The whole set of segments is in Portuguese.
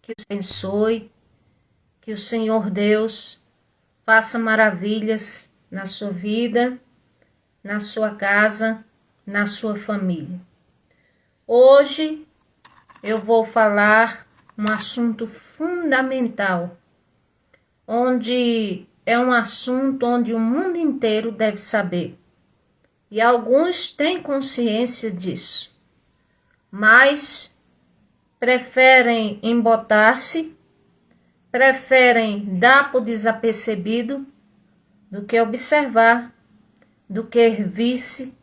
Que o abençoe, que o Senhor Deus faça maravilhas na sua vida, na sua casa, na sua família. Hoje eu vou falar um assunto fundamental, onde é um assunto onde o mundo inteiro deve saber. E alguns têm consciência disso, mas preferem embotar-se, preferem dar por desapercebido do que observar, do que vir-se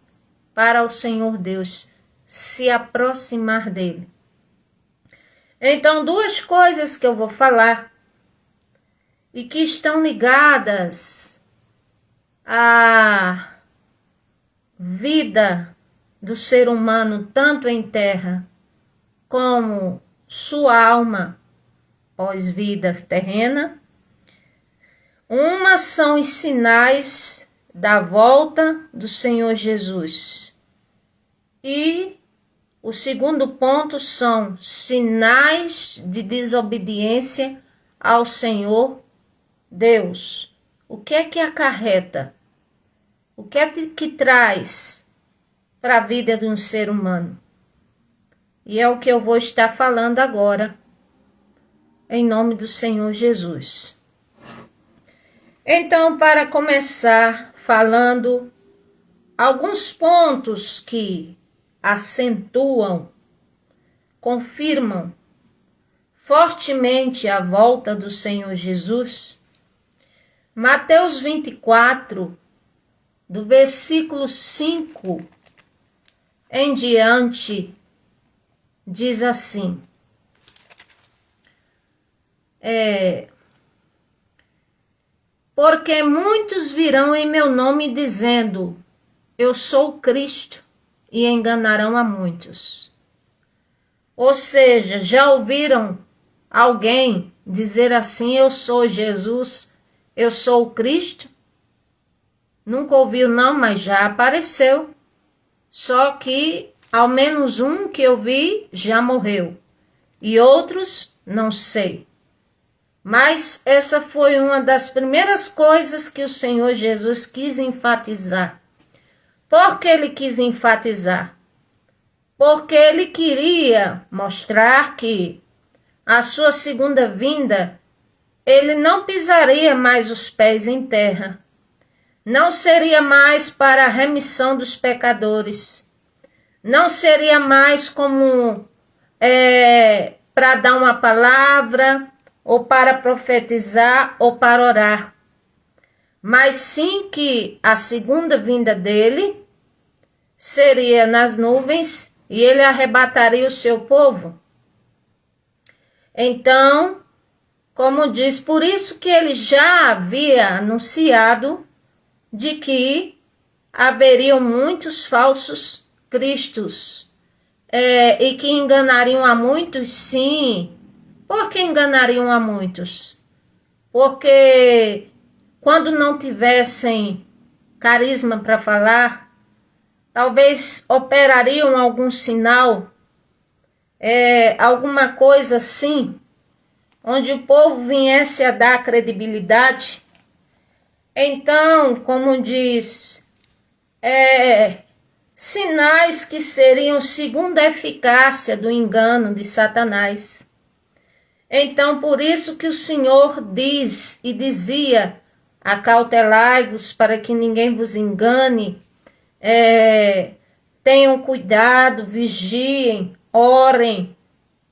para o Senhor Deus, se aproximar dele. Então, duas coisas que eu vou falar e que estão ligadas à vida do ser humano, tanto em terra como sua alma pós-vida terrena. Uma são os sinais da volta do Senhor Jesus. E o segundo ponto são sinais de desobediência ao Senhor Deus. O que é que acarreta? O que é que traz para a vida de um ser humano? E é o que eu vou estar falando agora, em nome do Senhor Jesus. Então, para começar falando alguns pontos que acentuam, confirmam fortemente a volta do Senhor Jesus, Mateus 24, do versículo 5 em diante, diz assim: porque muitos virão em meu nome dizendo, eu sou o Cristo, e enganarão a muitos. Ou seja, já ouviram alguém dizer assim, eu sou Jesus, eu sou o Cristo? Nunca ouviu não, mas já apareceu. Só que ao menos um que eu vi já morreu. E outros não sei. Mas essa foi uma das primeiras coisas que o Senhor Jesus quis enfatizar. Por que ele quis enfatizar? Porque ele queria mostrar que a sua segunda vinda, ele não pisaria mais os pés em terra. Não seria mais para a remissão dos pecadores. Não seria mais como para dar uma palavra, ou para profetizar, ou para orar. Mas sim que a segunda vinda dele seria nas nuvens e ele arrebataria o seu povo. Então, como diz, por isso que ele já havia anunciado de que haveriam muitos falsos cristos e que enganariam a muitos, sim. Por que enganariam a muitos? Porque quando não tivessem carisma para falar, talvez operariam algum sinal, alguma coisa assim, onde o povo viesse a dar credibilidade. Então, como diz, sinais que seriam segundo a eficácia do engano de Satanás. Então, por isso que o Senhor diz e dizia, acautelai-vos para que ninguém vos engane, tenham cuidado, vigiem, orem,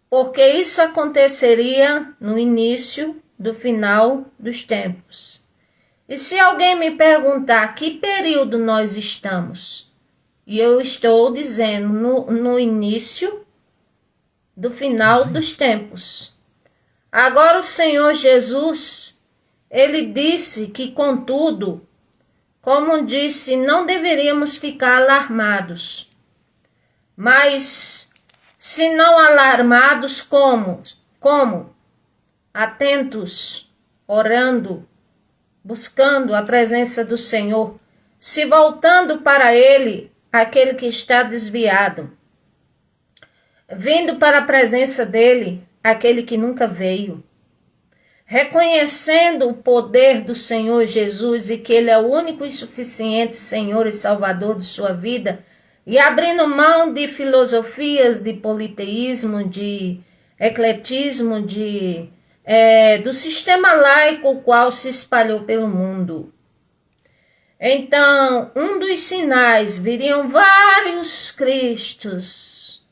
porque isso aconteceria no início do final dos tempos. E se alguém me perguntar que período nós estamos, e eu estou dizendo no início do final dos tempos. Agora o Senhor Jesus, ele disse que, contudo, como disse, não deveríamos ficar alarmados. Mas, se não alarmados, como? Atentos, orando, buscando a presença do Senhor, se voltando para Ele, aquele que está desviado, vindo para a presença dEle, aquele que nunca veio, reconhecendo o poder do Senhor Jesus e que Ele é o único e suficiente Senhor e Salvador de sua vida, e abrindo mão de filosofias, de politeísmo, de ecletismo, do sistema laico o qual se espalhou pelo mundo. Então, um dos sinais, viriam vários Cristos,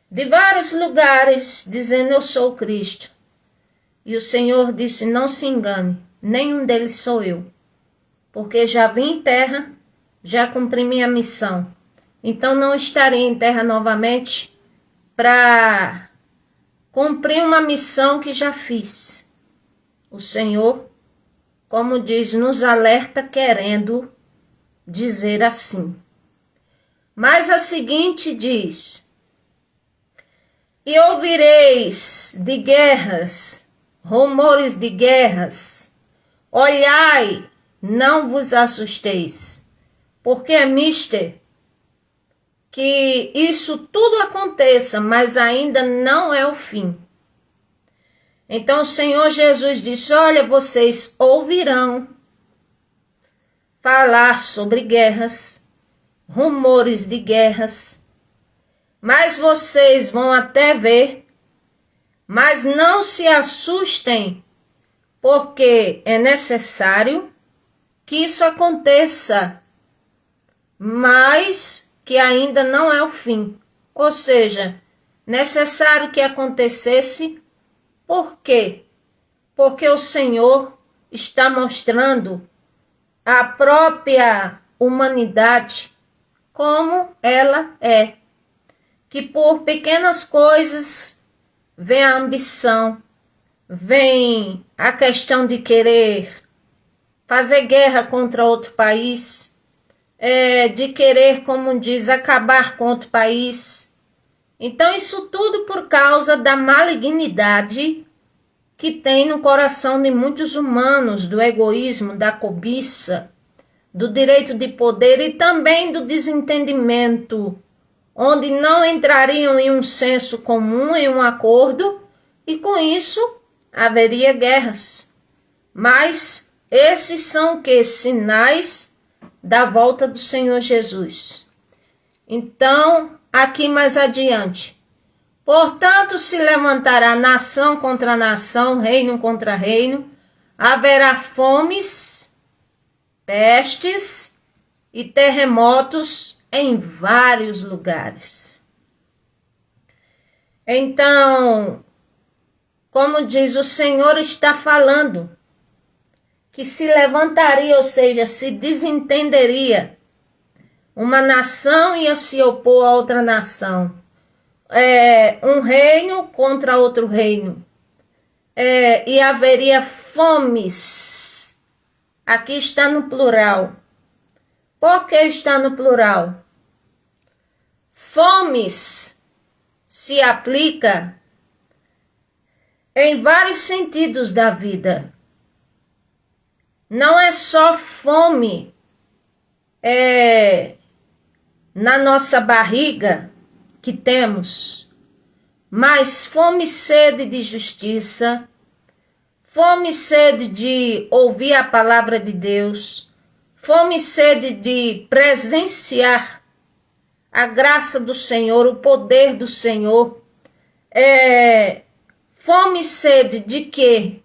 de vários lugares, dizendo eu sou o Cristo. E o Senhor disse, não se engane, nenhum deles sou eu, porque já vim em terra, já cumpri minha missão. Então não estarei em terra novamente para cumprir uma missão que já fiz. O Senhor, como diz, nos alerta querendo dizer assim. Mas a seguinte diz, e ouvireis de guerras, rumores de guerras, olhai, não vos assusteis, porque é mister que isso tudo aconteça, mas ainda não é o fim. Então o Senhor Jesus disse, olha, vocês ouvirão falar sobre guerras, rumores de guerras, mas vocês vão até ver, mas não se assustem, porque é necessário que isso aconteça, mas que ainda não é o fim. Ou seja, necessário que acontecesse, por quê? Porque o Senhor está mostrando a própria humanidade como ela é. Que por pequenas coisas vem a ambição, vem a questão de querer fazer guerra contra outro país, de querer, como diz, acabar com outro país. Então isso tudo por causa da malignidade que tem no coração de muitos humanos, do egoísmo, da cobiça, do direito de poder e também do desentendimento, onde não entrariam em um senso comum, em um acordo, e com isso haveria guerras. Mas esses são o quê? Sinais da volta do Senhor Jesus. Então, aqui mais adiante. Portanto, se levantará nação contra nação, reino contra reino, haverá fomes, pestes e terremotos em vários lugares. Então, como diz, o Senhor está falando que se levantaria, ou seja, se desentenderia, uma nação ia se opor a outra nação, um reino contra outro reino, e haveria fomes. Aqui está no plural. Por que está no plural? Fomes se aplica em vários sentidos da vida. Não é só fome na nossa barriga que temos, mas fome e sede de justiça, fome e sede de ouvir a palavra de Deus, fome e sede de presenciar a graça do Senhor, o poder do Senhor, fome e sede de quê?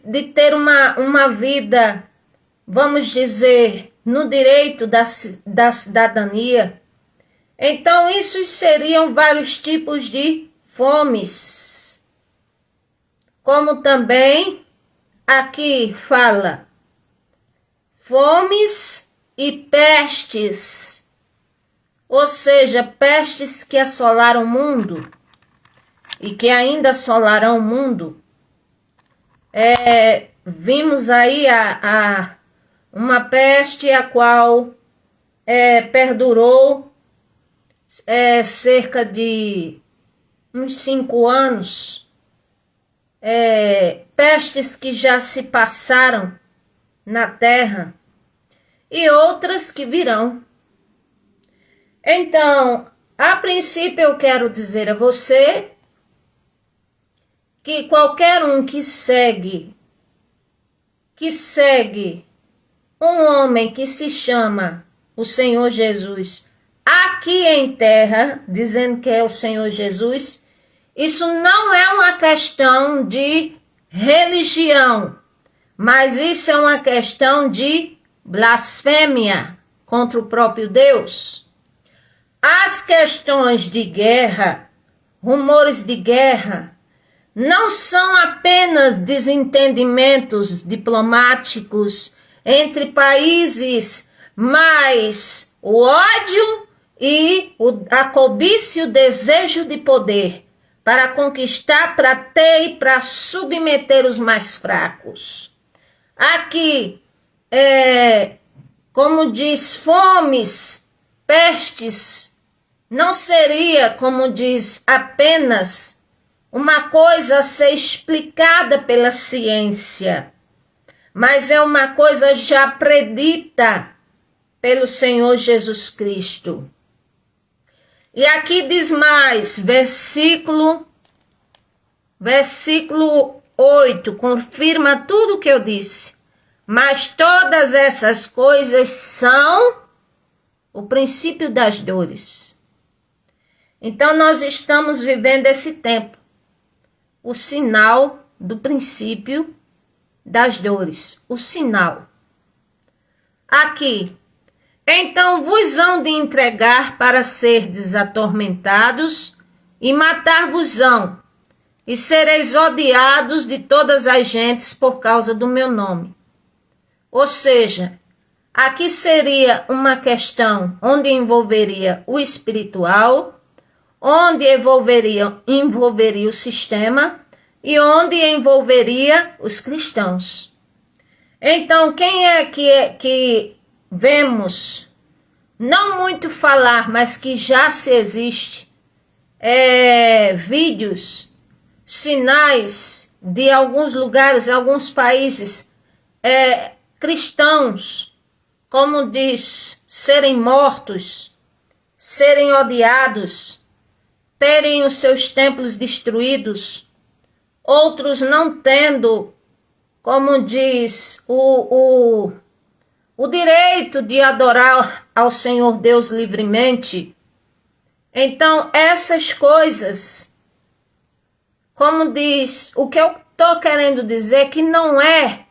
De ter uma vida, vamos dizer, no direito da cidadania. Então, isso seriam vários tipos de fomes. Como também aqui fala, fomes e pestes, ou seja, pestes que assolaram o mundo e que ainda assolarão o mundo. Vimos aí uma peste a qual perdurou cerca de uns 5 anos, pestes que já se passaram na terra e outras que virão. Então, a princípio eu quero dizer a você que qualquer um que segue um homem que se chama o Senhor Jesus aqui em terra, dizendo que é o Senhor Jesus, isso não é uma questão de religião, mas isso é uma questão de blasfêmia contra o próprio Deus. As questões de guerra, rumores de guerra, não são apenas desentendimentos diplomáticos entre países, mas o ódio e a cobiça e o desejo de poder para conquistar, para ter e para submeter os mais fracos. Aqui, como diz, fomes, pestes, não seria, como diz, apenas uma coisa a ser explicada pela ciência, mas é uma coisa já predita pelo Senhor Jesus Cristo. E aqui diz mais, versículo 8, confirma tudo o que eu disse. Mas todas essas coisas são o princípio das dores. Então nós estamos vivendo esse tempo, o sinal do princípio das dores, o sinal. Aqui, então vos hão de entregar para serdes atormentados e matar-vos-ão, e sereis odiados de todas as gentes por causa do meu nome. Ou seja, aqui seria uma questão onde envolveria o espiritual, onde envolveria o sistema e onde envolveria os cristãos. Então, quem é que vemos, não muito falar, mas que já se existe, vídeos, sinais de alguns lugares, alguns países cristãos, como diz, serem mortos, serem odiados, terem os seus templos destruídos, outros não tendo, como diz, o direito de adorar ao Senhor Deus livremente. Então, essas coisas, como diz, o que eu estou querendo dizer que não é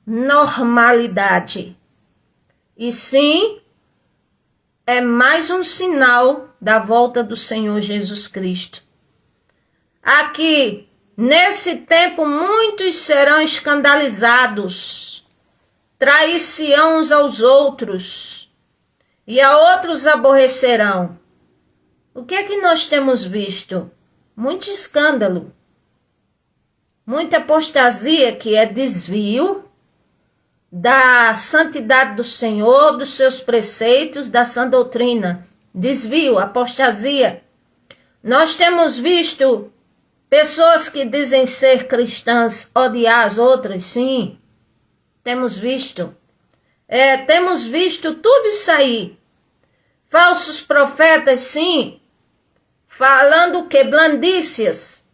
normalidade, e sim é mais um sinal da volta do Senhor Jesus Cristo. Aqui, nesse tempo, muitos serão escandalizados, trair-se-ão uns aos outros, e a outros aborrecerão. O que é que nós temos visto? Muito escândalo, muita apostasia, que é desvio da santidade do Senhor, dos seus preceitos, da sã doutrina. Desvio, apostasia. Nós temos visto pessoas que dizem ser cristãs odiar as outras, sim. Temos visto. Temos visto tudo isso aí. Falsos profetas, sim. Falando o que? Blandícias.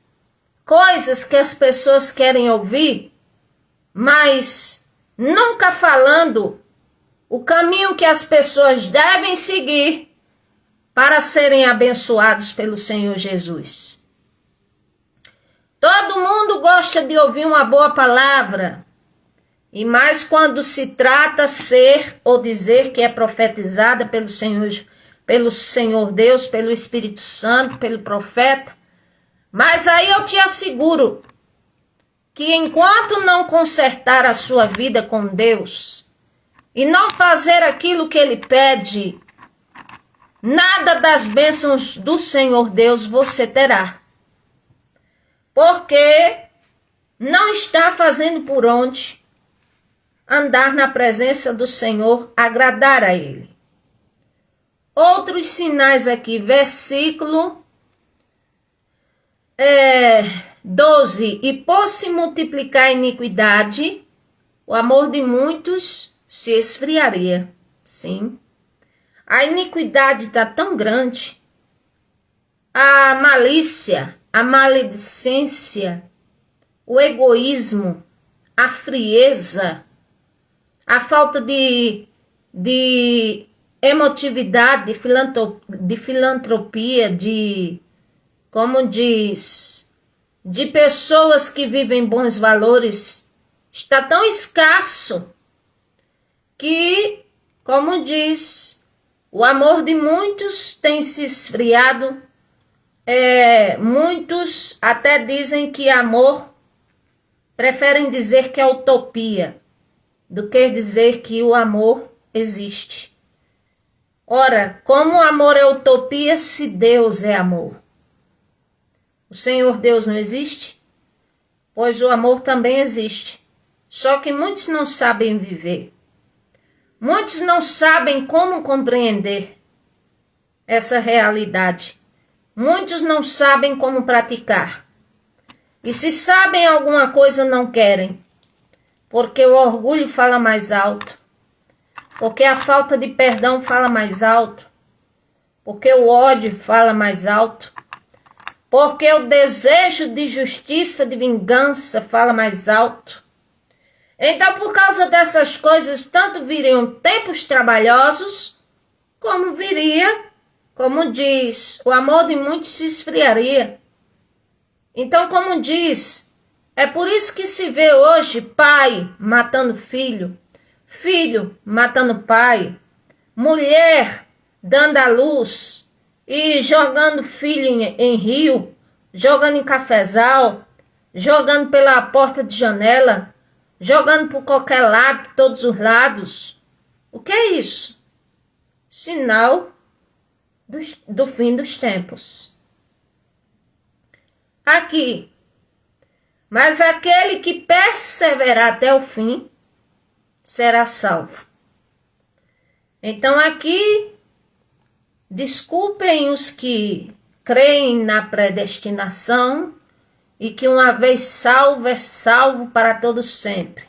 Coisas que as pessoas querem ouvir, mas nunca falando o caminho que as pessoas devem seguir para serem abençoados pelo Senhor Jesus. Todo mundo gosta de ouvir uma boa palavra, e mais quando se trata ser ou dizer que é profetizada pelo Senhor Deus, pelo Espírito Santo, pelo profeta. Mas aí eu te asseguro que enquanto não consertar a sua vida com Deus e não fazer aquilo que Ele pede, nada das bênçãos do Senhor Deus você terá. Porque não está fazendo por onde andar na presença do Senhor, agradar a Ele. Outros sinais aqui, versículo 12. E por se multiplicar a iniquidade, o amor de muitos se esfriaria. Sim. A iniquidade está tão grande, a malícia, a maledicência, o egoísmo, a frieza, a falta de emotividade, de filantropia, como diz, de pessoas que vivem bons valores, está tão escasso que, como diz, o amor de muitos tem se esfriado. Muitos até dizem que amor, preferem dizer que é utopia, do que dizer que o amor existe. Ora, como o amor é utopia se Deus é amor? O Senhor Deus não existe? Pois o amor também existe. Só que muitos não sabem viver. Muitos não sabem como compreender essa realidade. Muitos não sabem como praticar. E se sabem alguma coisa, não querem. Porque o orgulho fala mais alto. Porque a falta de perdão fala mais alto. Porque o ódio fala mais alto. Porque o desejo de justiça, de vingança fala mais alto. Então, por causa dessas coisas, tanto viriam tempos trabalhosos, como viria, como diz, o amor de muitos se esfriaria. Então, como diz, é por isso que se vê hoje pai matando filho, filho matando pai, mulher dando à luz e jogando filho em rio, jogando em cafezal, jogando pela porta de janela, jogando por qualquer lado, por todos os lados. O que é isso? Sinal do fim dos tempos. Aqui, mas aquele que perseverar até o fim será salvo. Então aqui, desculpem os que creem na predestinação e que uma vez salvo é salvo para todo sempre.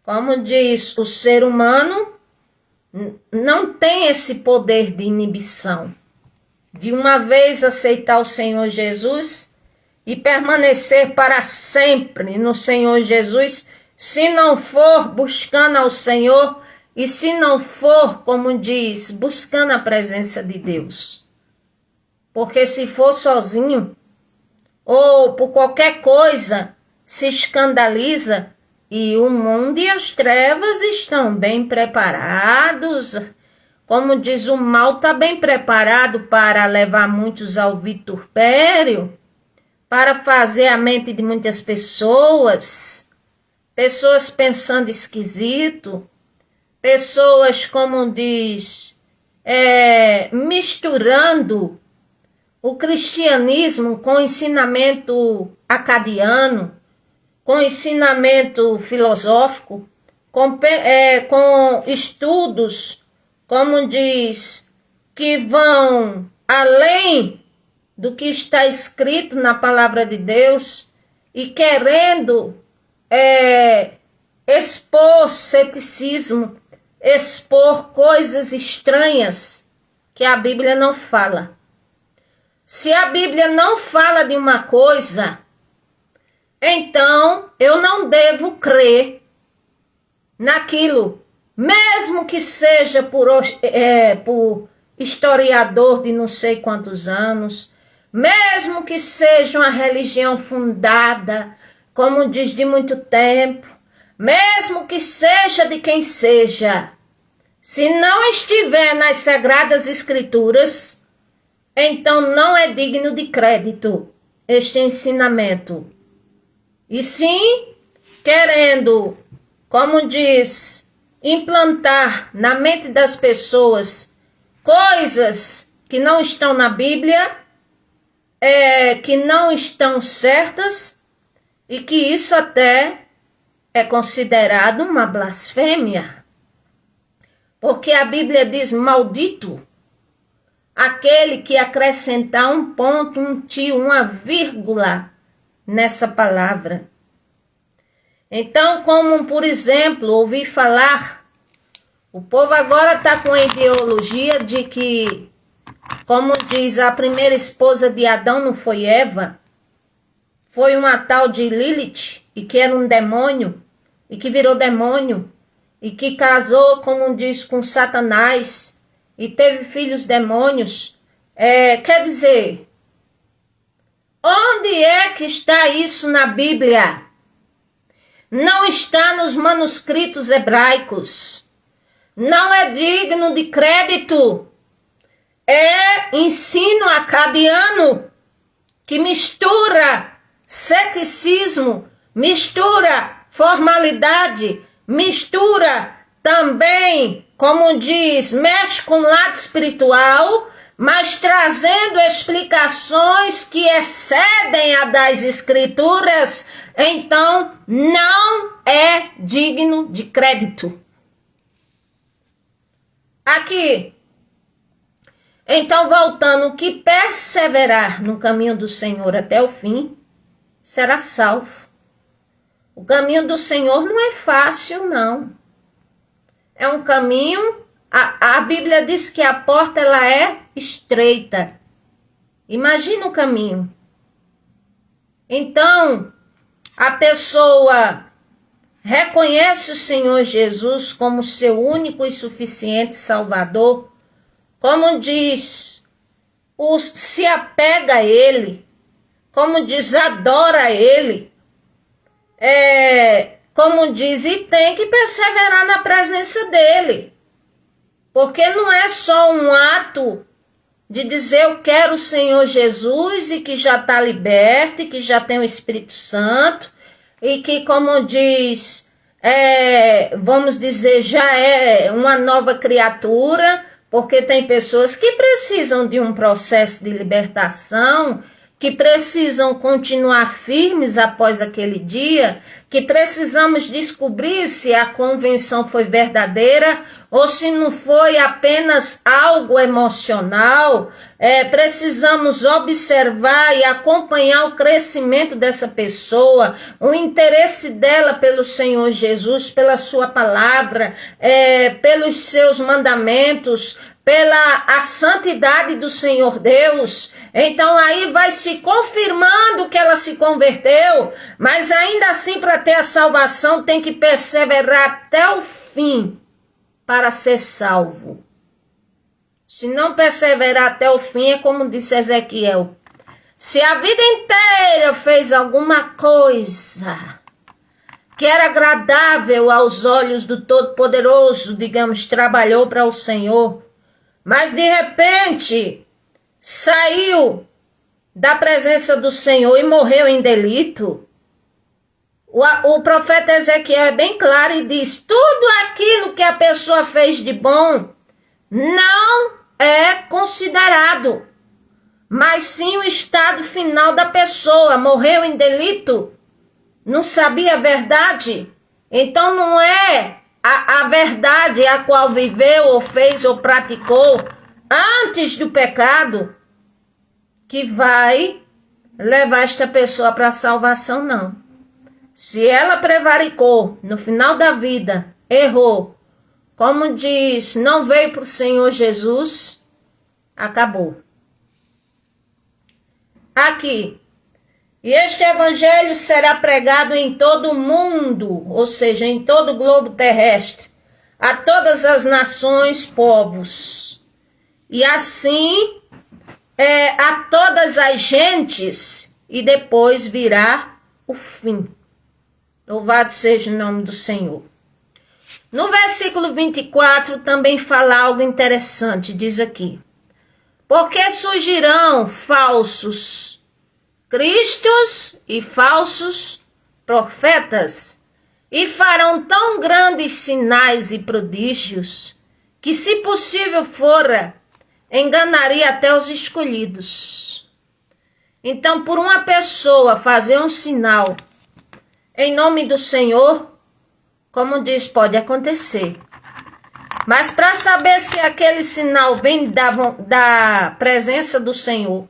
Como diz, o ser humano não tem esse poder de inibição, de uma vez aceitar o Senhor Jesus e permanecer para sempre no Senhor Jesus, se não for buscando ao Senhor e se não for, como diz, buscando a presença de Deus. Porque se for sozinho ou por qualquer coisa, se escandaliza e o mundo e as trevas estão bem preparados. Como diz, o mal está bem preparado para levar muitos ao vitupério, para fazer a mente de muitas pessoas pensando esquisito, pessoas, como diz, misturando o cristianismo com o ensinamento acadiano, com ensinamento filosófico, com estudos, como diz, que vão além do que está escrito na palavra de Deus e querendo expor ceticismo, expor coisas estranhas que a Bíblia não fala. Se a Bíblia não fala de uma coisa, então eu não devo crer naquilo, mesmo que seja por historiador de não sei quantos anos, mesmo que seja uma religião fundada, como diz, de muito tempo, mesmo que seja de quem seja, se não estiver nas Sagradas Escrituras, então não é digno de crédito este ensinamento. E sim, querendo, como diz, implantar na mente das pessoas coisas que não estão na Bíblia, que não estão certas, e que isso até é considerado uma blasfêmia. Porque a Bíblia diz, maldito aquele que acrescentar um ponto, um tio, uma vírgula nessa palavra. Então, como por exemplo, ouvi falar, o povo agora está com a ideologia de que Como diz, a primeira esposa de Adão não foi Eva, foi uma tal de Lilith, e que era um demônio, e que virou demônio, e que casou, como diz, com Satanás, e teve filhos demônios. Quer dizer, onde é que está isso na Bíblia? Não está nos manuscritos hebraicos. Não é digno de crédito. É ensino acadiano que mistura ceticismo, mistura formalidade, mistura também, como diz, mexe com o lado espiritual, mas trazendo explicações que excedem a das escrituras, então não é digno de crédito. Aqui, então voltando, que perseverar no caminho do Senhor até o fim, será salvo. O caminho do Senhor não é fácil, não. É um caminho, a Bíblia diz que a porta ela é estreita. Imagina o caminho. Então, a pessoa reconhece o Senhor Jesus como seu único e suficiente Salvador, como diz, se apega a Ele, como diz, adora a Ele, como diz, e tem que perseverar na presença dEle, porque não é só um ato de dizer eu quero o Senhor Jesus e que já está liberto e que já tem o Espírito Santo e que, como diz, vamos dizer, já é uma nova criatura, porque tem pessoas que precisam de um processo de libertação, que precisam continuar firmes após aquele dia, que precisamos descobrir se a convenção foi verdadeira ou se não foi apenas algo emocional. Precisamos observar e acompanhar o crescimento dessa pessoa, o interesse dela pelo Senhor Jesus, pela sua palavra, pelos seus mandamentos, pela a santidade do Senhor Deus. Então aí vai se confirmando que ela se converteu, mas ainda assim para ter a salvação tem que perseverar até o fim para ser salvo. Se não perseverar até o fim, é como disse Ezequiel, se a vida inteira fez alguma coisa que era agradável aos olhos do Todo-Poderoso, digamos, trabalhou para o Senhor, mas de repente saiu da presença do Senhor e morreu em delito, o profeta Ezequiel é bem claro e diz, tudo aquilo que a pessoa fez de bom não é considerado, mas sim o estado final da pessoa, morreu em delito, não sabia a verdade, então não é a verdade a qual viveu ou fez ou praticou antes do pecado que vai levar esta pessoa para a salvação, não. Se ela prevaricou no final da vida, errou, como diz, não veio para o Senhor Jesus, acabou. Aqui, e este evangelho será pregado em todo o mundo, ou seja, em todo o globo terrestre, a todas as nações, povos, e assim a todas as gentes, e depois virá o fim. Louvado seja o nome do Senhor. No versículo 24 também fala algo interessante, diz aqui, porque surgirão falsos cristos e falsos profetas, e farão tão grandes sinais e prodígios, que se possível fora, enganaria até os escolhidos. Então, por uma pessoa fazer um sinal em nome do Senhor, como diz, pode acontecer. Mas para saber se aquele sinal vem da presença do Senhor,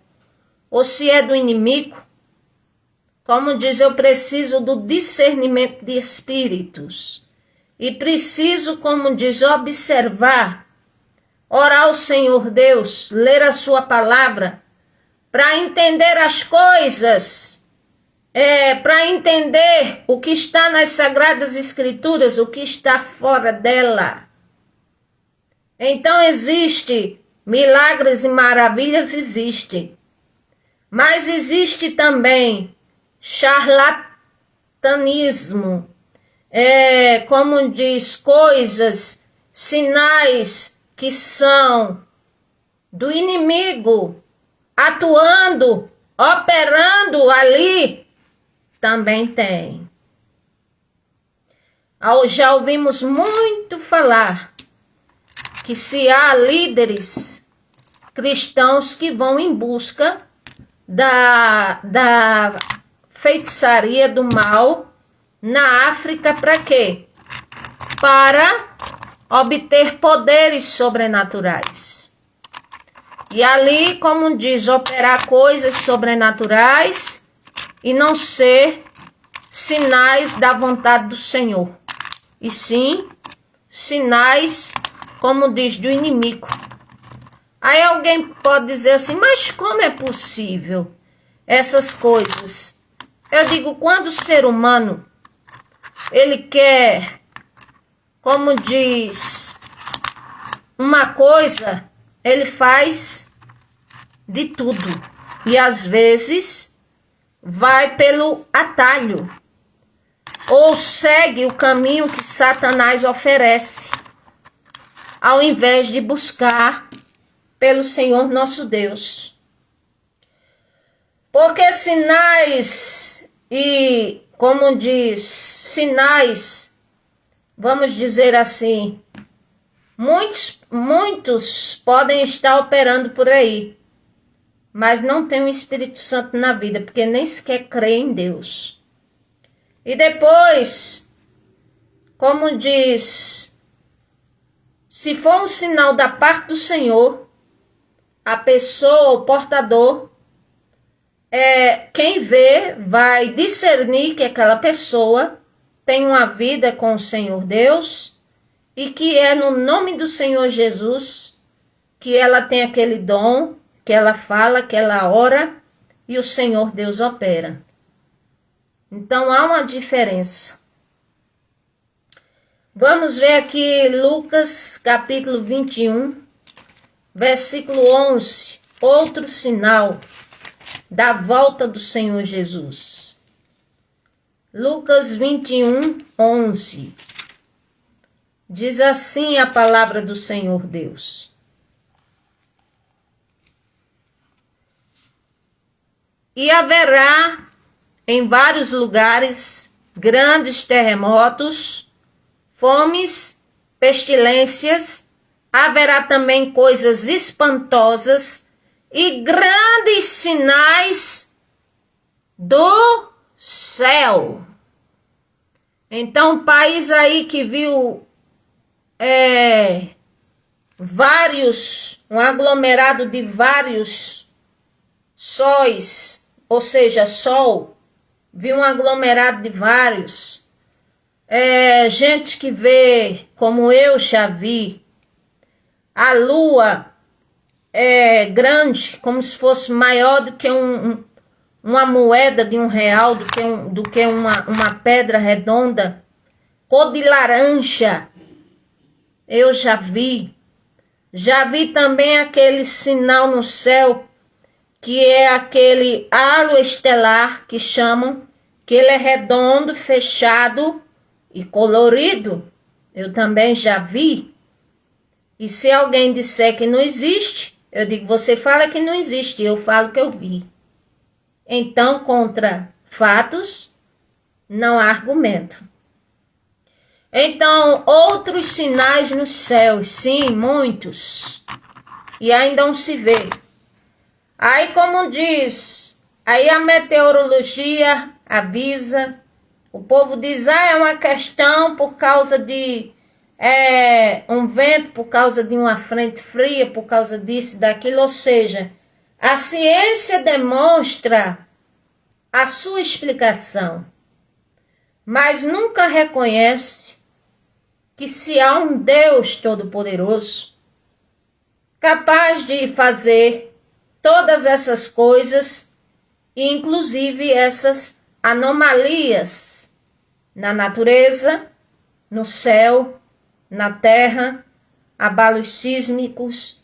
ou se é do inimigo, como diz, eu preciso do discernimento de espíritos. E preciso, como diz, observar orar ao Senhor Deus, ler a sua palavra, para entender as coisas, para entender o que está nas Sagradas Escrituras, o que está fora dela. Então existe milagres e maravilhas, existem. Mas existe também charlatanismo, como diz, coisas, sinais que são do inimigo, atuando, operando ali, também tem. Já ouvimos muito falar que se há líderes cristãos que vão em busca da feitiçaria do mal na África, para quê? Para obter poderes sobrenaturais. E ali, como diz, operar coisas sobrenaturais e não ser sinais da vontade do Senhor. E sim, sinais, como diz, do inimigo. Aí alguém pode dizer assim, mas como é possível essas coisas? Eu digo, quando o ser humano, ele quer, como diz, uma coisa, ele faz de tudo. E às vezes vai pelo atalho. Ou segue o caminho que Satanás oferece. Ao invés de buscar pelo Senhor nosso Deus. Porque sinais e, como diz, sinais, vamos dizer assim, muitos podem estar operando por aí, mas não tem o Espírito Santo na vida, porque nem sequer crê em Deus. E depois, como diz, se for um sinal da parte do Senhor, a pessoa, o portador, quem vê vai discernir que aquela pessoa tem uma vida com o Senhor Deus e que é no nome do Senhor Jesus que ela tem aquele dom, que ela fala, que ela ora e o Senhor Deus opera. Então há uma diferença. Vamos ver aqui Lucas capítulo 21. Versículo 11, outro sinal da volta do Senhor Jesus. Lucas 21, 11. Diz assim a palavra do Senhor Deus. E haverá em vários lugares grandes terremotos, fomes, pestilências, haverá também coisas espantosas e grandes sinais do céu. Então, um país aí que viu um aglomerado de vários sóis, ou seja, sol, viu um aglomerado de vários. Gente que vê, como eu já vi, a lua é grande, como se fosse maior do que uma moeda de R$1, do que uma pedra redonda, cor de laranja. Eu já vi. Já vi também aquele sinal no céu, que é aquele halo estelar que chamam, que ele é redondo, fechado e colorido. Eu também já vi. E se alguém disser que não existe, eu digo, você fala que não existe, eu falo que eu vi. Então, contra fatos, não há argumento. Então, outros sinais nos céus, sim, muitos. E ainda não se vê. Aí, como diz, aí a meteorologia avisa, o povo diz, é uma questão por causa de um vento, por causa de uma frente fria, por causa disso e daquilo. Ou seja, a ciência demonstra a sua explicação, mas nunca reconhece que se há um Deus Todo-Poderoso, capaz de fazer todas essas coisas, inclusive essas anomalias na natureza, no céu, na terra, abalos sísmicos,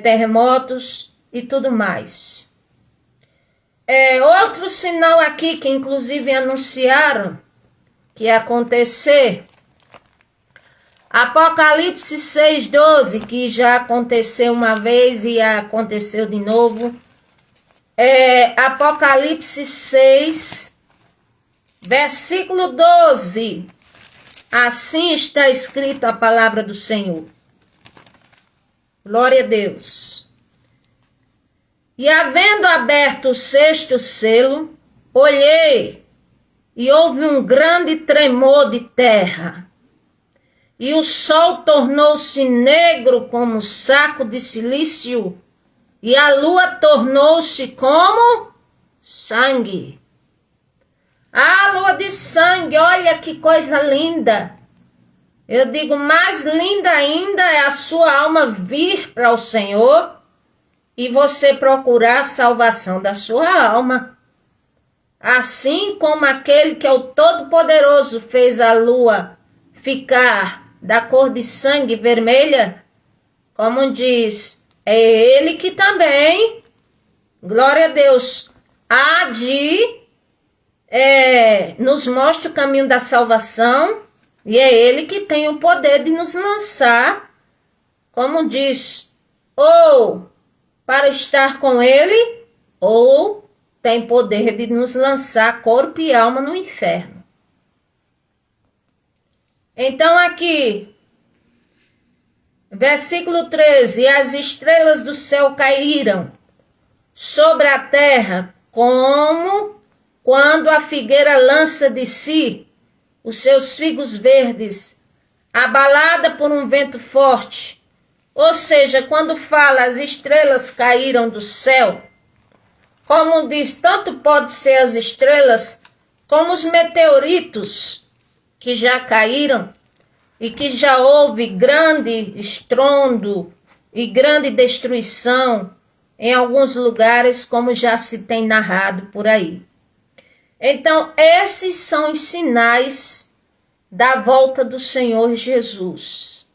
terremotos e tudo mais. Outro sinal aqui que inclusive anunciaram que ia acontecer, Apocalipse 6:12, que já aconteceu uma vez e aconteceu de novo. Apocalipse 6, versículo 12. Assim está escrito a palavra do Senhor. Glória a Deus. E havendo aberto o sexto selo, olhei, e houve um grande tremor de terra. E o sol tornou-se negro como saco de cilício, e a lua tornou-se como sangue. Ah, lua de sangue, olha que coisa linda. Eu digo, mais linda ainda é a sua alma vir para o Senhor e você procurar a salvação da sua alma. Assim como aquele que é o Todo-Poderoso fez a lua ficar da cor de sangue vermelha, como diz, é ele que também, glória a Deus, há de nos mostra o caminho da salvação, e é ele que tem o poder de nos lançar, como diz, ou para estar com ele, ou tem poder de nos lançar corpo e alma no inferno. Então aqui, versículo 13, e as estrelas do céu caíram sobre a terra, como quando a figueira lança de si os seus figos verdes, abalada por um vento forte. Ou seja, quando fala as estrelas caíram do céu, como diz, tanto pode ser as estrelas, como os meteoritos que já caíram e que já houve grande estrondo e grande destruição em alguns lugares, como já se tem narrado por aí. Então, esses são os sinais da volta do Senhor Jesus.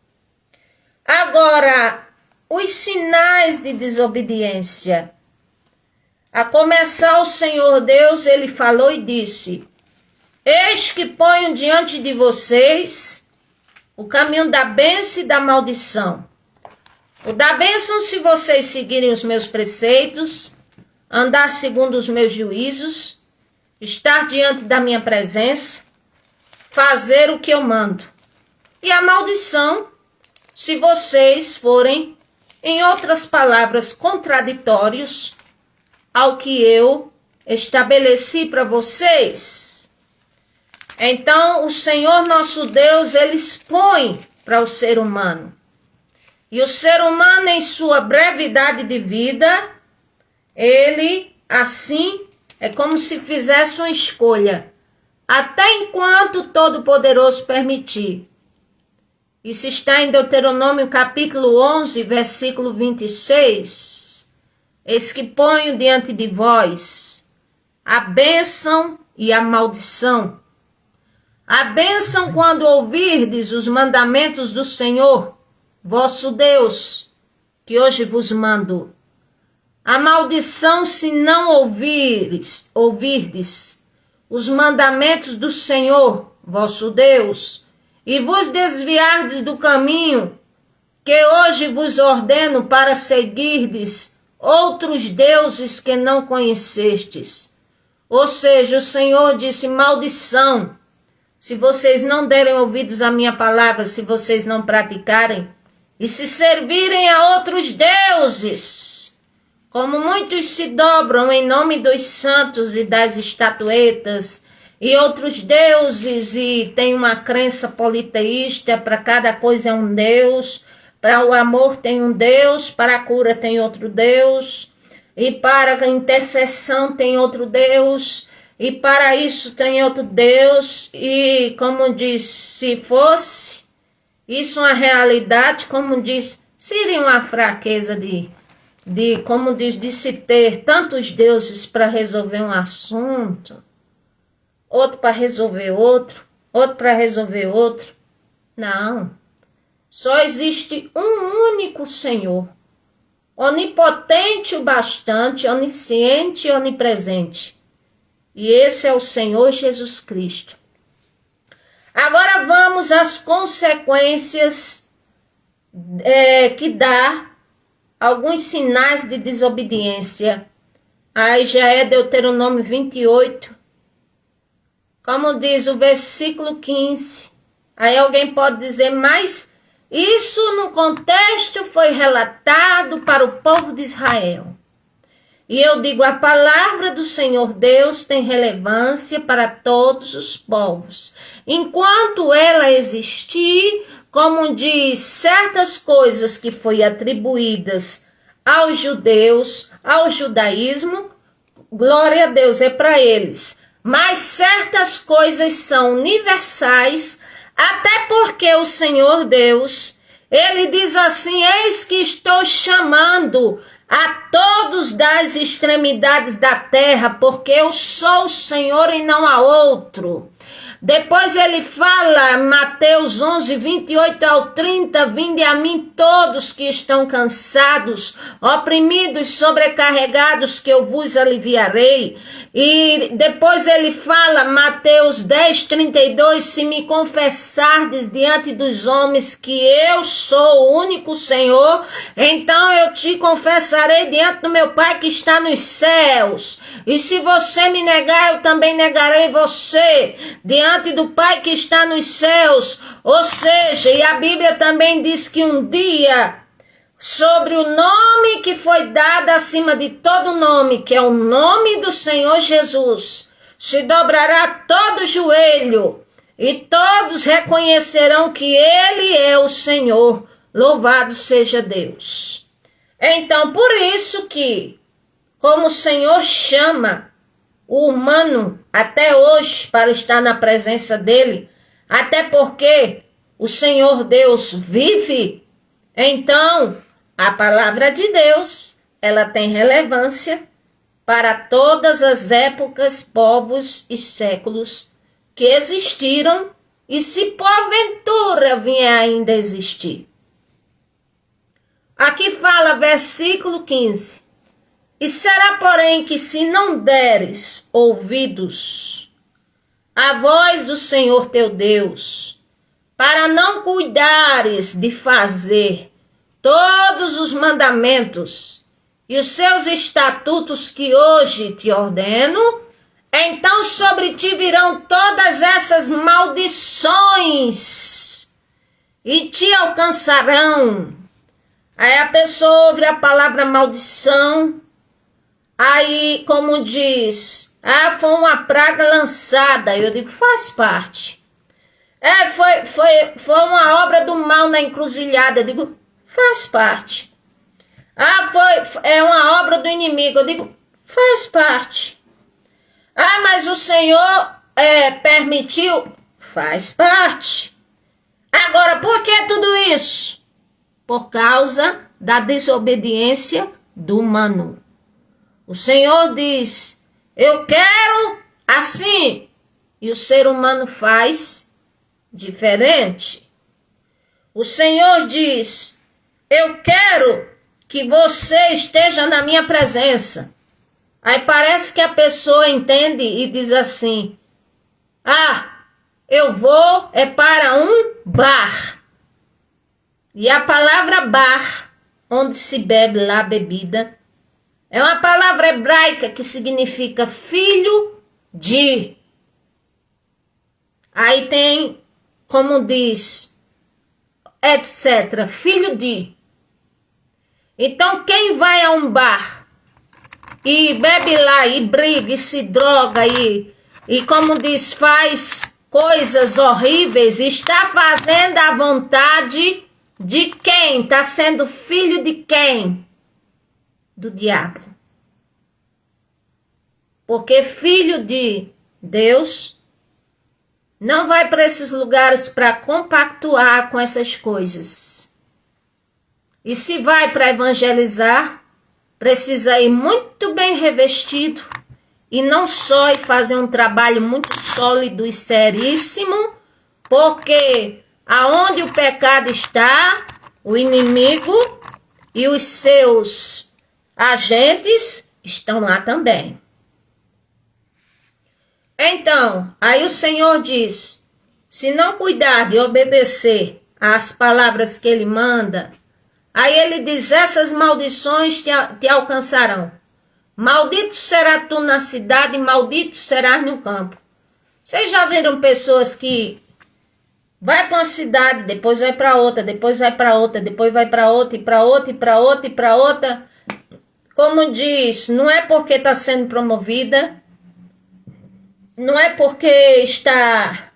Agora, os sinais de desobediência. A começar, o Senhor Deus, ele falou e disse: eis que ponho diante de vocês o caminho da bênção e da maldição. O da bênção, se vocês seguirem os meus preceitos, andar segundo os meus juízos, estar diante da minha presença, fazer o que eu mando. E a maldição, se vocês forem, em outras palavras, contraditórios ao que eu estabeleci para vocês. Então, o Senhor nosso Deus, ele expõe para o ser humano. E o ser humano, em sua brevidade de vida, ele, assim, é como se fizesse uma escolha, até enquanto o Todo-Poderoso permitir. Isso está em Deuteronômio capítulo 11, versículo 26. Eis que ponho diante de vós a bênção e a maldição. A bênção quando ouvirdes os mandamentos do Senhor, vosso Deus, que hoje vos mando. A maldição se não ouvirdes os mandamentos do Senhor, vosso Deus, e vos desviardes do caminho que hoje vos ordeno para seguirdes outros deuses que não conhecestes. Ou seja, o Senhor disse, maldição, se vocês não derem ouvidos à minha palavra, se vocês não praticarem, e se servirem a outros deuses, como muitos se dobram em nome dos santos e das estatuetas e outros deuses e tem uma crença politeísta, para cada coisa é um Deus, para o amor tem um Deus, para a cura tem outro Deus, e para a intercessão tem outro Deus, e para isso tem outro Deus, e como diz, se fosse isso uma realidade, como diz, Seria uma fraqueza como diz, de se ter tantos deuses para resolver um assunto, outro para resolver outro para resolver outro. Não. Só existe um único Senhor, onipotente o bastante, onisciente e onipresente. E esse é o Senhor Jesus Cristo. Agora vamos às consequências que dá alguns sinais de desobediência. Aí já é Deuteronômio 28, como diz o versículo 15. Aí alguém pode dizer, mas isso no contexto foi relatado para o povo de Israel. E eu digo, a palavra do Senhor Deus tem relevância para todos os povos. Enquanto ela existir, como diz, certas coisas que foi atribuídas aos judeus, ao judaísmo, glória a Deus, é para eles. Mas certas coisas são universais, até porque o Senhor Deus, ele diz assim, eis que estou chamando a todos das extremidades da terra, porque eu sou o Senhor e não há outro. Depois ele fala, Mateus 11, 28 ao 30, vinde a mim todos que estão cansados, oprimidos, sobrecarregados, que eu vos aliviarei. E depois ele fala, Mateus 10, 32, se me confessardes diante dos homens que eu sou o único Senhor, então eu te confessarei diante do meu Pai que está nos céus. E se você me negar, eu também negarei você diante do Pai que está nos céus. Ou seja, e a Bíblia também diz que um dia, sobre o nome que foi dado acima de todo nome, que é o nome do Senhor Jesus, se dobrará todo joelho e todos reconhecerão que Ele é o Senhor. Louvado seja Deus. Então, por isso que, como o Senhor chama o humano até hoje para estar na presença dele, até porque o Senhor Deus vive, então a palavra de Deus, ela tem relevância para todas as épocas, povos e séculos que existiram e se porventura vier ainda existir. Aqui fala versículo 15. E será, porém, que se não deres ouvidos à voz do Senhor teu Deus, para não cuidares de fazer todos os mandamentos e os seus estatutos que hoje te ordeno, então sobre ti virão todas essas maldições e te alcançarão. Aí a pessoa ouve a palavra maldição, aí como diz, foi uma praga lançada. Eu digo, faz parte. Foi uma obra do mal na encruzilhada. Eu digo, faz parte. É uma obra do inimigo. Eu digo, faz parte. Mas o Senhor permitiu. Faz parte. Agora, por que tudo isso? Por causa da desobediência do humano. O Senhor diz, eu quero assim. E o ser humano faz diferente. O Senhor diz, eu quero que você esteja na minha presença. Aí parece que a pessoa entende e diz assim, eu vou para um bar. E a palavra bar, onde se bebe lá bebida, é uma palavra hebraica que significa filho de. Aí tem, como diz, etc., filho de. Então quem vai a um bar e bebe lá e briga e se droga e como diz, faz coisas horríveis, está fazendo a vontade de quem? Está sendo filho de quem? Do diabo. Porque filho de Deus não vai para esses lugares para compactuar com essas coisas. E se vai para evangelizar, precisa ir muito bem revestido e não só e fazer um trabalho muito sólido e seríssimo, porque aonde o pecado está, o inimigo e os seus agentes estão lá também. Então, aí o Senhor diz, se não cuidar de obedecer às palavras que ele manda, aí ele diz, essas maldições te alcançarão. Maldito será tu na cidade, e maldito serás no campo. Vocês já viram pessoas que vai para uma cidade, depois vai para outra, depois vai para outra, depois vai para outra, e para outra, e para outra, e para outra. Como diz, não é porque está sendo promovida, não é porque está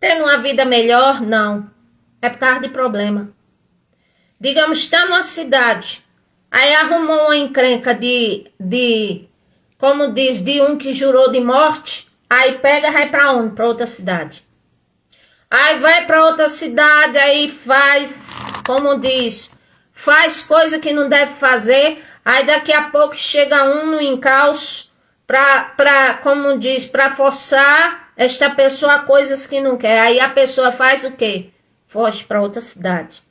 tendo uma vida melhor, não. É por causa de problema. Digamos, está numa cidade, aí arrumou uma encrenca como diz, de um que jurou de morte, aí pega e vai para onde? Para outra cidade. Aí vai para outra cidade, aí faz, como diz, faz coisa que não deve fazer, aí daqui a pouco chega um no encalço como diz, para forçar esta pessoa a coisas que não quer. Aí a pessoa faz o quê? Foge para outra cidade.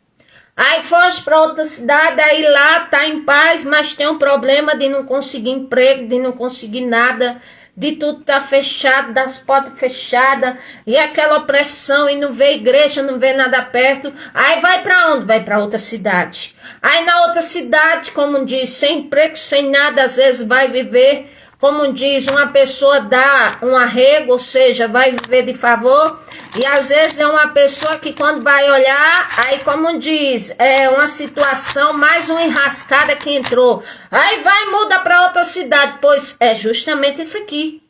Aí foge para outra cidade, aí lá tá em paz, mas tem um problema de não conseguir emprego, de não conseguir nada, de tudo tá fechado, das portas fechadas, e aquela opressão, e não vê igreja, não vê nada perto. Aí vai para onde? Vai para outra cidade. Aí na outra cidade, como diz, sem emprego, sem nada, às vezes vai viver, como diz, uma pessoa dá um arrego, ou seja, vai viver de favor. E às vezes é uma pessoa que quando vai olhar, aí como diz, é uma situação, mais uma enrascada que entrou. Aí vai e muda para outra cidade, pois é justamente isso aqui.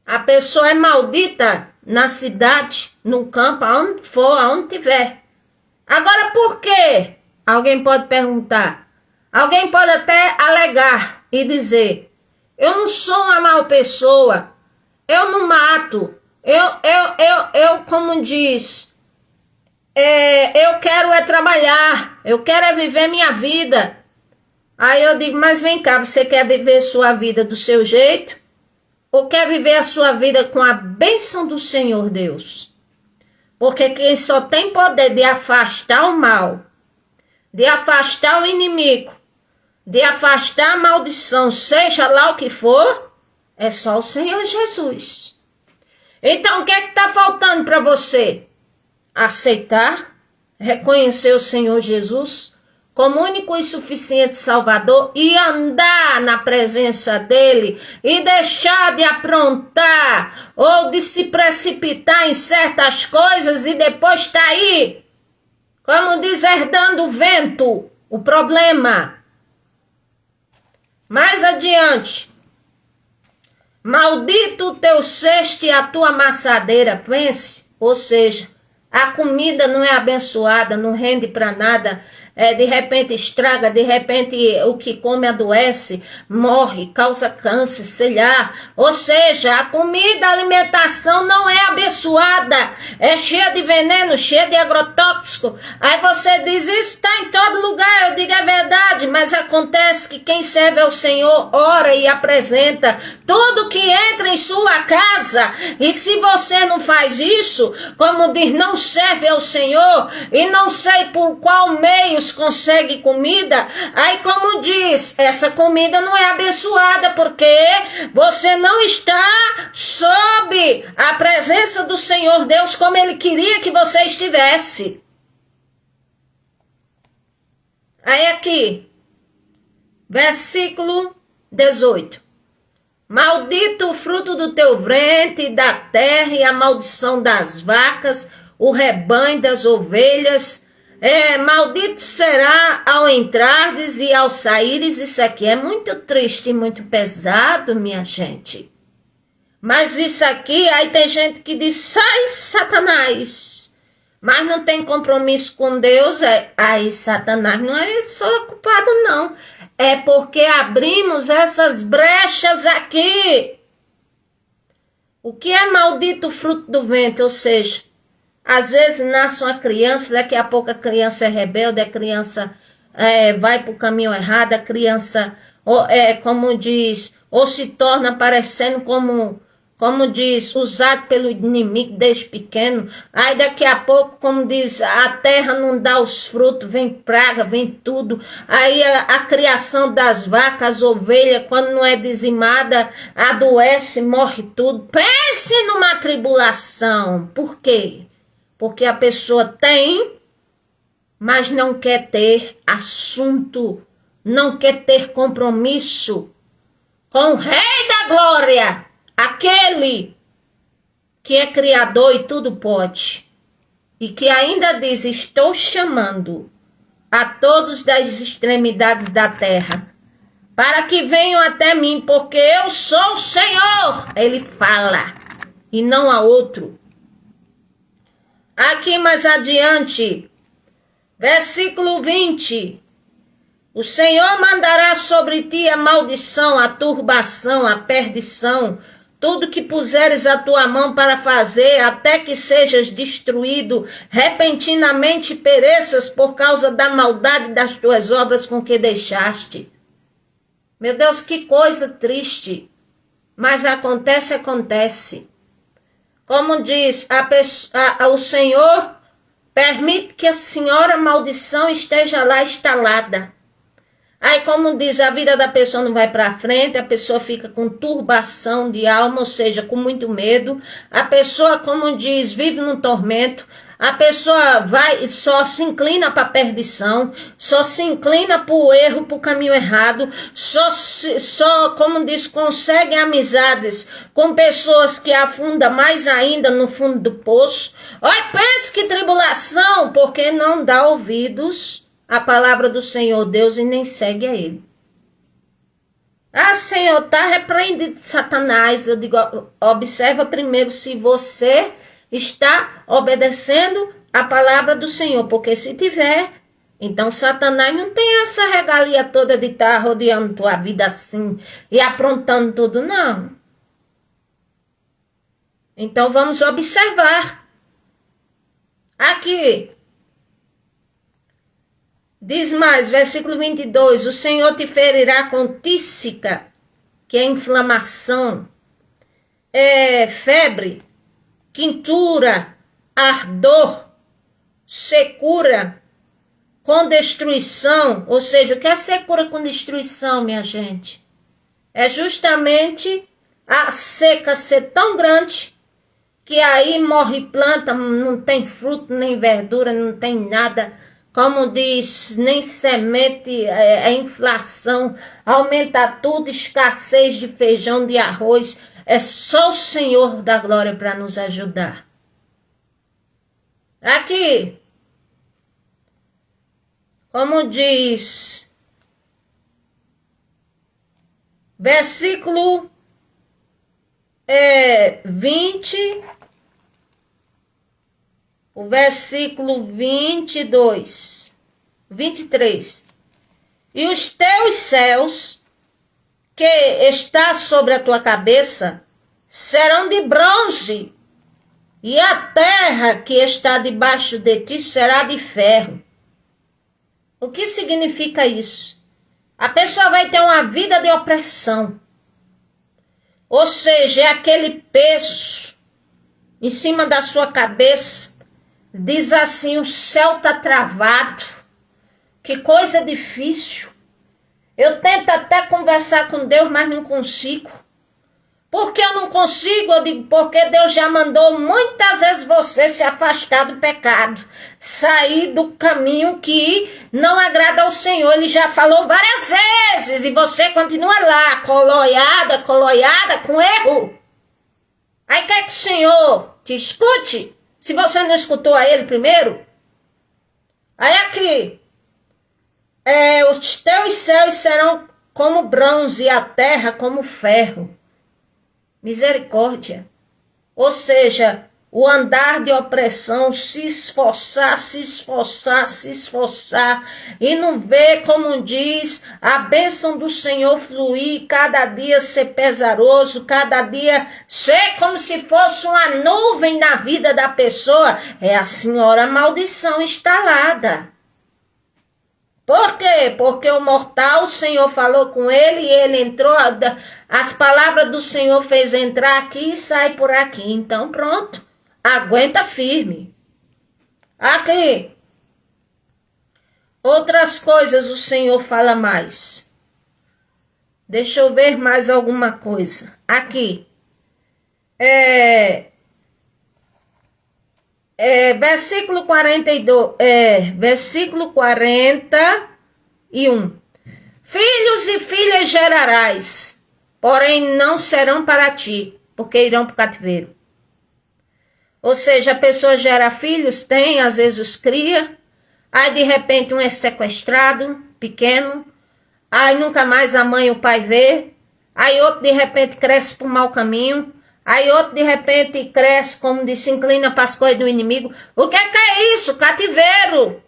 A pessoa é maldita na cidade, no campo, aonde for, aonde tiver. Agora por quê? Alguém pode perguntar. Alguém pode até alegar e dizer, eu não sou uma mal pessoa, eu não mato. Eu como diz, eu quero trabalhar, eu quero viver minha vida. Aí eu digo, mas vem cá, você quer viver sua vida do seu jeito? Ou quer viver a sua vida com a bênção do Senhor Deus? Porque quem só tem poder de afastar o mal, de afastar o inimigo, de afastar a maldição, seja lá o que for, é só o Senhor Jesus. Então, o que é que está faltando para você? Aceitar, reconhecer o Senhor Jesus como único e suficiente Salvador e andar na presença dele e deixar de aprontar ou de se precipitar em certas coisas e depois está aí, como diz, herdando o vento, o problema. Mais adiante. Maldito o teu cesto e a tua amassadeira, pense, ou seja, a comida não é abençoada, não rende para nada, de repente estraga, de repente o que come adoece, morre, causa câncer, sei lá. Ou seja, a comida, a alimentação não é abençoada, é cheia de veneno, cheia de agrotóxico. Aí você diz, isso está em todo lugar, eu digo é verdade, mas acontece que quem serve ao Senhor ora e apresenta tudo que entra em sua casa, e se você não faz isso, como diz, não serve ao Senhor, e não sei por qual meio consegue comida, aí como diz, essa comida não é abençoada, porque você não está sob a presença do Senhor Deus como Ele queria que você estivesse. Aí aqui, versículo 18. Maldito o fruto do teu ventre, da terra, e a maldição das vacas, o rebanho das ovelhas. Maldito será ao entrardes e ao saíres. Isso aqui é muito triste e muito pesado, minha gente. Mas isso aqui, aí tem gente que diz, sai Satanás, mas não tem compromisso com Deus. Aí Satanás não é só culpado, não. É porque abrimos essas brechas aqui. O que é maldito o fruto do ventre? Ou seja, às vezes nasce uma criança, daqui a pouco a criança é rebelde, a criança vai para o caminho errado, a criança, como diz, ou se torna parecendo como diz, usado pelo inimigo desde pequeno. Aí daqui a pouco, como diz, a terra não dá os frutos, vem praga, vem tudo. Aí a criação das vacas, ovelhas, quando não é dizimada, adoece, morre tudo. Pense numa tribulação. Por quê? Porque a pessoa tem, mas não quer ter assunto, não quer ter compromisso com o Rei da Glória, aquele que é criador e tudo pode, e que ainda diz, estou chamando a todos das extremidades da terra, para que venham até mim, porque eu sou o Senhor, ele fala, e não há outro. Aqui mais adiante, versículo 20, o Senhor mandará sobre ti a maldição, a turbação, a perdição, tudo que puseres a tua mão para fazer, até que sejas destruído, repentinamente pereças por causa da maldade das tuas obras com que deixaste. Meu Deus, que coisa triste, mas acontece. Como diz, o Senhor permite que a senhora maldição esteja lá instalada. Aí, como diz, a vida da pessoa não vai para frente, a pessoa fica com turbação de alma, ou seja, com muito medo. A pessoa, como diz, vive num tormento. A pessoa só se inclina para a perdição, só se inclina para o erro, para o caminho errado, só, como diz, consegue amizades com pessoas que afundam mais ainda no fundo do poço. Olha, pense que tribulação, porque não dá ouvidos à palavra do Senhor Deus e nem segue a ele. Ah, Senhor, tá repreendido Satanás. Eu digo, observa primeiro se você está obedecendo a palavra do Senhor, porque se tiver, então Satanás não tem essa regalia toda de estar rodeando tua vida assim e aprontando tudo, não. Então vamos observar. Aqui, diz mais, versículo 22, o Senhor te ferirá com tísica, que é inflamação, febre, quintura, ardor, secura, com destruição. Ou seja, o que é secura com destruição, minha gente? É justamente a seca ser tão grande que aí morre planta, não tem fruto, nem verdura, não tem nada. Como diz, nem semente, inflação, aumenta tudo, escassez de feijão, de arroz. É só o Senhor da glória para nos ajudar. Aqui, como diz, versículo 20, o versículo 22, 23. E os teus céus que está sobre a tua cabeça serão de bronze, e a terra que está debaixo de ti será de ferro. O que significa isso? A pessoa vai ter uma vida de opressão. Ou seja, é aquele peso em cima da sua cabeça. Diz assim, o céu está travado. Que coisa difícil. Eu tento até conversar com Deus, mas não consigo. Por que eu não consigo? Eu digo, porque Deus já mandou muitas vezes você se afastar do pecado. Sair do caminho que não agrada ao Senhor. Ele já falou várias vezes e você continua lá, coloiada com erro. Aí quer que o Senhor te escute? Se você não escutou a ele primeiro. Aí aqui. Os teus céus serão como bronze e a terra como ferro. Misericórdia. Ou seja, o andar de opressão, se esforçar e não ver, como diz, a bênção do Senhor fluir, cada dia ser pesaroso, cada dia ser como se fosse uma nuvem na vida da pessoa, é a senhora maldição instalada. Por quê? Porque o mortal, o Senhor falou com ele e ele entrou, as palavras do Senhor fez entrar aqui e sai por aqui. Então pronto, aguenta firme. Aqui. Outras coisas o Senhor fala mais. Deixa eu ver mais alguma coisa. Aqui. Versículo 42. Versículo 41. Filhos e filhas gerarás, porém não serão para ti, porque irão para o cativeiro. Ou seja, a pessoa gera filhos, tem, às vezes os cria, aí de repente um é sequestrado, pequeno, aí nunca mais a mãe e o pai vê, aí outro de repente cresce para o mau caminho, aí outro de repente cresce, como diz, se inclina para as coisas do inimigo. O que é isso? Cativeiro.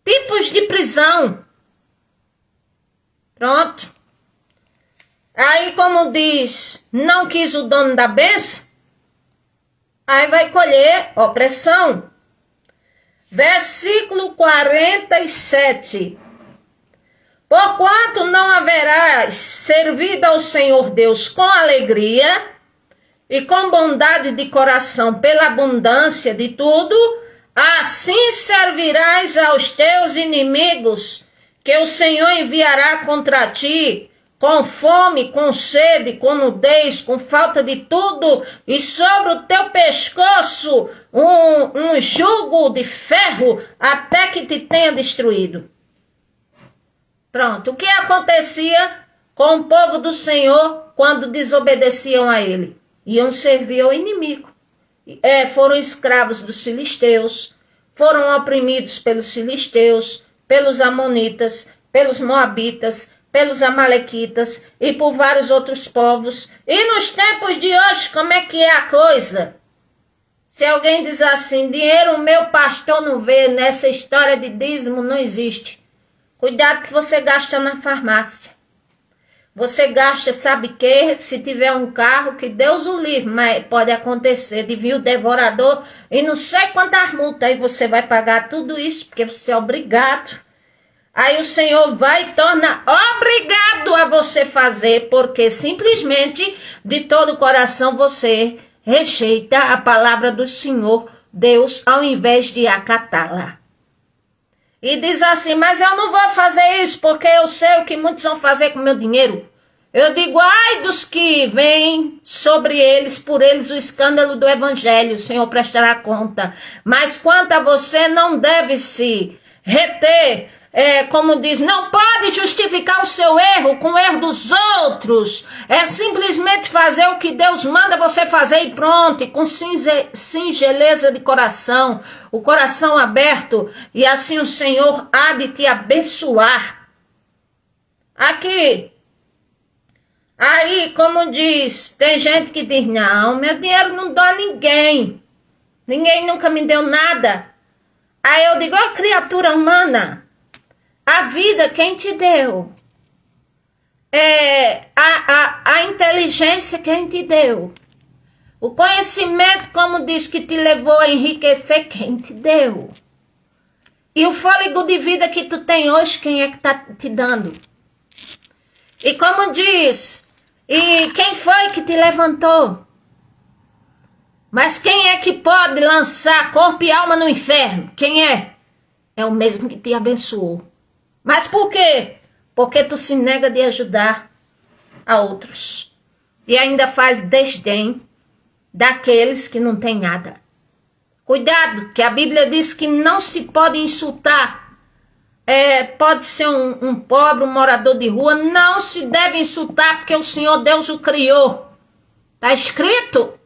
Tipos de prisão. Pronto. Aí como diz, não quis o dono da bênção, aí vai colher opressão. Versículo 47. Porquanto não haverás servido ao Senhor Deus com alegria e com bondade de coração pela abundância de tudo, assim servirás aos teus inimigos, que o Senhor enviará contra ti, com fome, com sede, com nudez, com falta de tudo, e sobre o teu pescoço um jugo de ferro, até que te tenha destruído. Pronto, o que acontecia com o povo do Senhor quando desobedeciam a ele? Iam servir ao inimigo. Foram escravos dos filisteus, foram oprimidos pelos filisteus, pelos amonitas, pelos moabitas, pelos amalequitas e por vários outros povos. E nos tempos de hoje, como é que é a coisa? Se alguém diz assim, dinheiro meu pastor não vê, nessa história de dízimo não existe. Cuidado que você gasta na farmácia. Você gasta, sabe o quê? Se tiver um carro, que Deus o livre, mas pode acontecer de vir o devorador e não sei quantas multas, aí você vai pagar tudo isso, porque você é obrigado. Aí o Senhor vai e torna obrigado a você fazer, porque simplesmente de todo o coração você rejeita a palavra do Senhor Deus, ao invés de acatá-la. E diz assim, mas eu não vou fazer isso, porque eu sei o que muitos vão fazer com meu dinheiro. Eu digo, ai dos que vêm sobre eles, por eles o escândalo do evangelho, o Senhor prestará conta. Mas quanto a você, não deve se reter, como diz, não pode justificar o seu erro com o erro dos outros. É simplesmente fazer o que Deus manda você fazer e pronto, e com singeleza de coração, o coração aberto, e assim o Senhor há de te abençoar. Aqui, aí como diz, tem gente que diz, não, meu dinheiro não dá a ninguém, ninguém nunca me deu nada. Aí eu digo, ó criatura humana, a vida quem te deu, a inteligência quem te deu, o conhecimento, como diz, que te levou a enriquecer, quem te deu, e o fôlego de vida que tu tem hoje, quem é que está te dando? E como diz, e quem foi que te levantou? Mas quem é que pode lançar corpo e alma no inferno? Quem é? É o mesmo que te abençoou. Mas por quê? Porque tu se nega de ajudar a outros. E ainda faz desdém daqueles que não têm nada. Cuidado, que a Bíblia diz que não se pode insultar. Pode ser um pobre, um morador de rua. Não se deve insultar, porque o Senhor Deus o criou. Está escrito.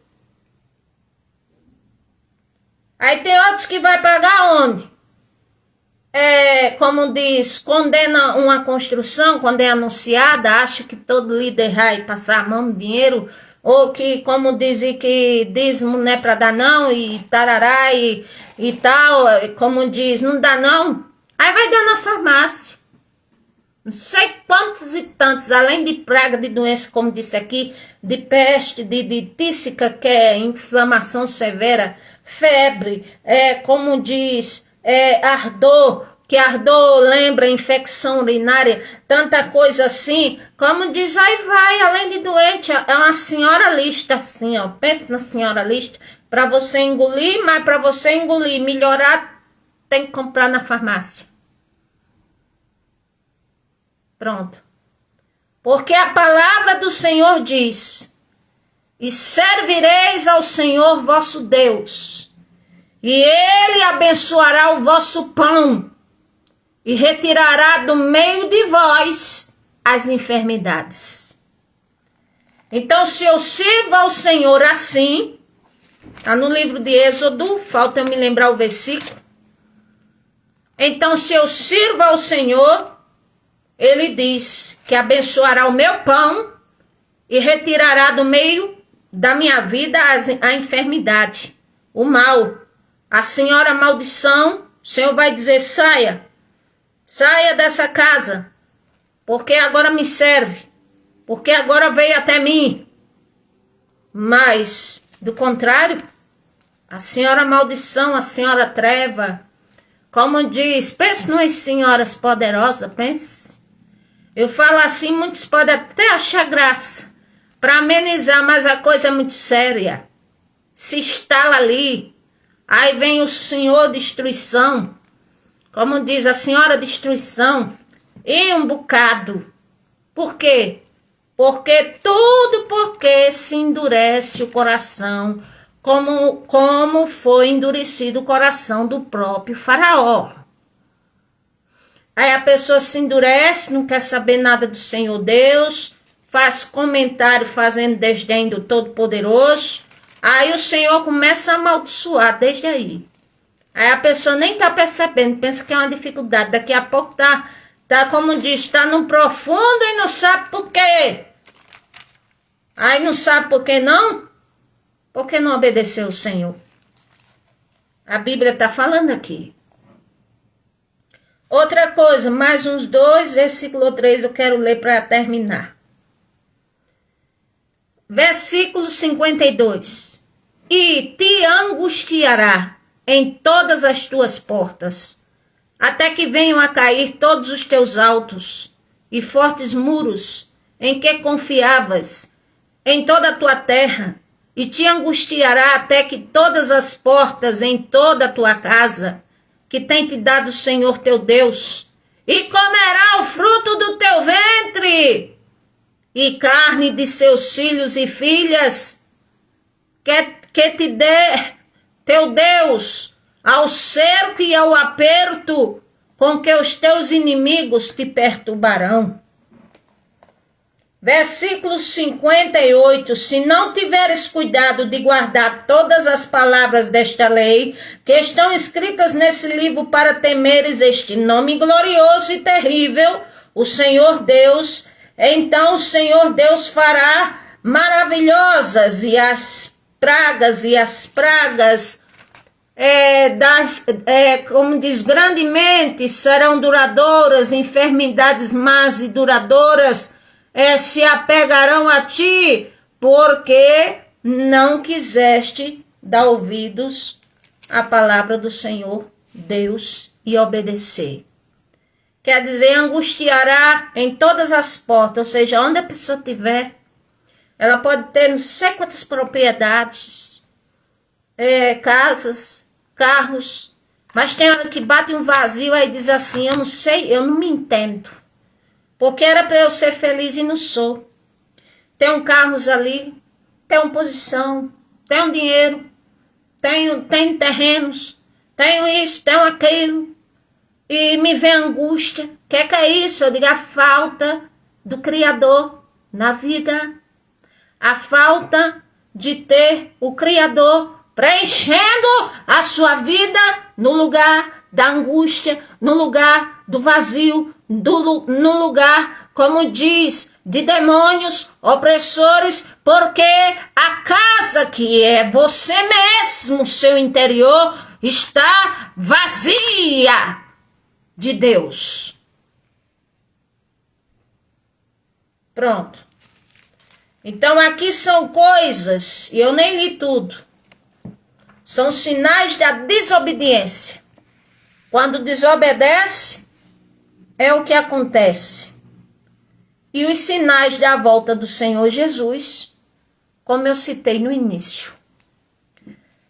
Aí tem outros que vai pagar onde? Como diz, condena uma construção, quando é anunciada, acha que todo líder vai passar a mão no dinheiro, ou que, como dizem, que dízimo não é para dar não, e tarará, e tal, como diz, não dá não, aí vai dar na farmácia. Não sei quantos e tantos, além de praga, de doença, como disse aqui, de peste, de tísica, que é inflamação severa, febre, como diz, ardor, que a dor lembra infecção urinária, tanta coisa assim, como diz, aí vai, além de doente, é uma senhora lista assim, ó, pensa na senhora lista, para você engolir, mas para você engolir, melhorar, tem que comprar na farmácia. Pronto. Porque a palavra do Senhor diz, e servireis ao Senhor vosso Deus, e Ele abençoará o vosso pão, e retirará do meio de vós as enfermidades. Então, se eu sirvo ao Senhor assim, está no livro de Êxodo, falta eu me lembrar o versículo. Então, se eu sirvo ao Senhor, Ele diz que abençoará o meu pão e retirará do meio da minha vida a enfermidade, o mal, a senhora maldição. O Senhor vai dizer, saia dessa casa, porque agora me serve, porque agora veio até mim. Mas, do contrário, a senhora maldição, a senhora treva, como diz, pense nas senhoras poderosas, pense. Eu falo assim, muitos podem até achar graça, para amenizar, mas a coisa é muito séria. Se instala ali, aí vem o Senhor destruição, como diz a senhora destruição, e um bocado. Por quê? Porque se endurece o coração, como foi endurecido o coração do próprio Faraó. Aí a pessoa se endurece, não quer saber nada do Senhor Deus, faz comentário fazendo desdém do Todo-Poderoso, aí o Senhor começa a amaldiçoar desde aí. Aí a pessoa nem tá percebendo, pensa que é uma dificuldade, daqui a pouco tá como diz, tá no profundo e não sabe por quê. Aí não sabe por quê não? Porque não obedeceu o Senhor. A Bíblia tá falando aqui. Outra coisa, mais uns 2, versículo 3, eu quero ler para terminar. Versículo 52. E te angustiará em todas as tuas portas, até que venham a cair todos os teus altos e fortes muros em que confiavas em toda a tua terra, e te angustiará até que todas as portas em toda a tua casa, que tem te dado o Senhor teu Deus, e comerá o fruto do teu ventre, e carne de seus filhos e filhas, que te dê teu Deus, ao cerco e ao aperto, com que os teus inimigos te perturbarão. Versículo 58, se não tiveres cuidado de guardar todas as palavras desta lei, que estão escritas nesse livro para temeres este nome glorioso e terrível, o Senhor Deus, então o Senhor Deus fará maravilhosas e as pragas, como diz, grandemente serão duradouras, enfermidades más e duradouras, se apegarão a ti, porque não quiseste dar ouvidos à palavra do Senhor Deus e obedecer. Quer dizer, angustiará em todas as portas, ou seja, onde a pessoa estiver, ela pode ter não sei quantas propriedades, casas, carros, mas tem hora que bate um vazio aí e diz assim, eu não sei, eu não me entendo. Porque era para eu ser feliz e não sou. Tenho carros ali, tenho posição, tenho dinheiro, tenho terrenos, tenho isso, tenho aquilo. E me vem angústia. O que é isso? Eu digo a falta do Criador na vida. A falta de ter o Criador preenchendo a sua vida no lugar da angústia, no lugar do vazio, no lugar, como diz, de demônios opressores, porque a casa que é você mesmo, seu interior, está vazia de Deus. Pronto. Então aqui são coisas, e eu nem li tudo, são sinais da desobediência. Quando desobedece, é o que acontece. E os sinais da volta do Senhor Jesus, como eu citei no início.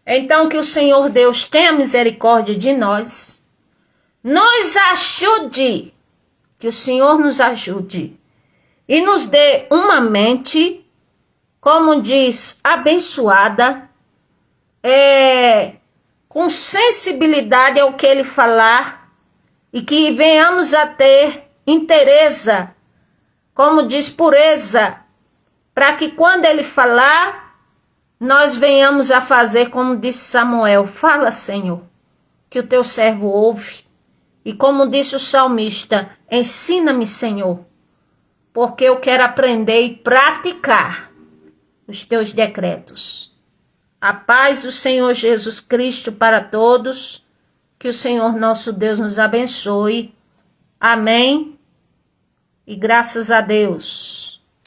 Então, que o Senhor Deus tenha misericórdia de nós, nos ajude, que o Senhor nos ajude e nos dê uma mente, como diz, abençoada, com sensibilidade ao que Ele falar e que venhamos a ter inteireza, como diz, pureza, para que quando Ele falar, nós venhamos a fazer como disse Samuel. Fala, Senhor, que o teu servo ouve. E como disse o salmista, ensina-me, Senhor, porque eu quero aprender e praticar os teus decretos. A paz do Senhor Jesus Cristo para todos, que o Senhor nosso Deus nos abençoe. Amém. E graças a Deus.